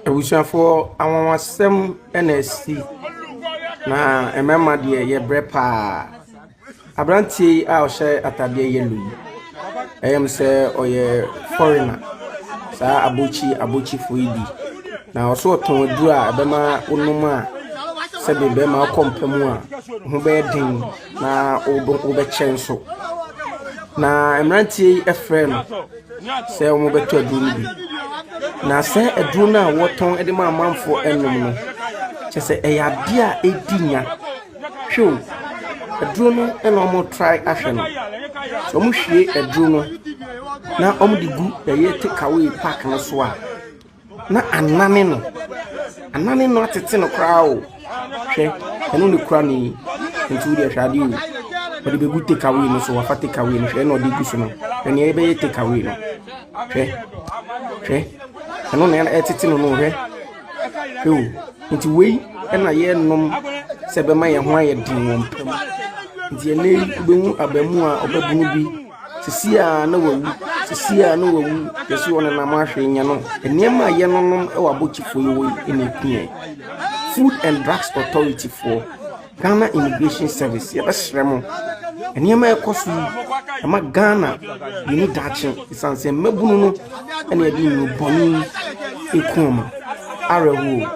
Ebusuafo awawasem NSC na emema de ye brepa abrantie a ohye atade yellow eyem se oye foreigner sa abochi foidi na oso oton duru a ebema onum a se bebe ma kompemu a ho be din na obe chenso na emrantie efre no se omo beto aduru bi na se aduru na woton ede ma amanfo enum no chese eyade a edinya hwo aduru no ena omo try ahwe no so omo hwie aduru no na omo de gu eye take away park no so a na anane no atete no kra o hwe eno ne kra ni ntu de hwade o ode be gu take away no so wa take away no hwe na ode gu so no ene ebe take away no hwe eno na etete no hwe yo nti wei ena ye nom se be ma ye ho aye din won pam nti ene behu abamu a obabunu bi sisia na wawu yesu wona na ma hwe nya no enema ye nonom e wabochifo ye wei ene pie Food and Drugs Authority for Ghana Immigration Service ye besremo enema ekosu ama Ghana yini dachi isanse mabunu no ene edi no boni ekuma arewo